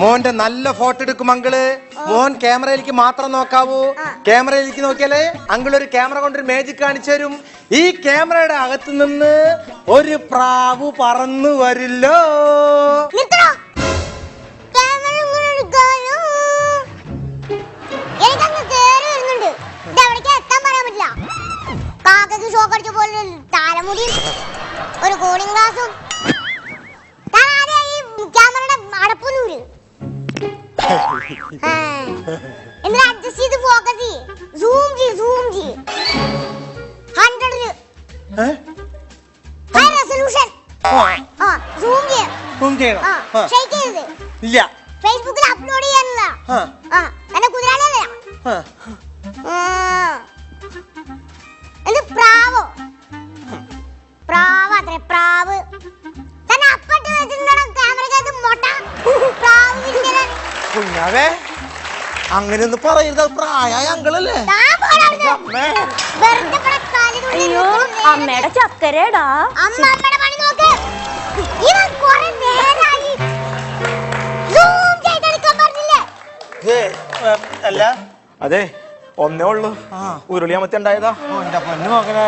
മോന്റെ നല്ല ഫോട്ടോ എടുക്കും അങ്കിള്. മോൻ ക്യാമറയിലേക്ക് മാത്രം നോക്കാവൂ. ക്യാമറയിലേക്ക് നോക്കിയാലേ അങ്കിൾ ഒരു ക്യാമറ കൊണ്ടൊരു മാജിക് കാണിച്ചു തരും. ഈ ക്യാമറയുടെ അകത്ത് നിന്ന് ഒരു പ്രാവ് പറന്നു വരില്ലോ. ഒരു കൂളിംഗ് ഗ്ലാസും ക്യാമറയുടെ അടപ്പൊന്നൂര് എന്നിട്ട് അഡ്ജസ്റ്റ് ചെയ്ത് ഫോക്കസ് ചെയ്യ്. സൂം ചെയ്യ് 100 ഹൈ റെസൊല്യൂഷൻ. സൂം ചെയ്യണം. ഷെയ്ക്ക് ചെയ്യരുത്. ഇല്ല, ഫേസ്ബുക്കിൽ അപ്ലോഡ് ചെയ്യാനുള്ള എന്നെ കുതിരാനല്ല. എന്ത് പ്രാവോ? പ്രാവത്രേ പ്രാവ്. തന്നെ അപ്പട്ട് വെച്ചിട്ടുണ്ടോ ക്യാമറക്കകത്ത് മൊട്ട പ്രാവ് വിരിഞ്ഞതാണ്. കുഞ്ഞാവേ അങ്ങനെയൊന്നും പറയരുത്, പ്രായായ അങ്കിളല്ലേ. അമ്മയുടെ ചക്കരേടാ. അമ്മയുടെ പണി നോക്ക്. ഇവൻ കുറെ നേരായി സൂം ചെയ്തെടുക്കാൻ പറഞ്ഞില്ലേ? അല്ല അതെ ഒന്നേ ഉള്ളൂ, ഉരുളിയാമത്തി ഉണ്ടായതാ. എന്റെ പൊന്നു മകനെ.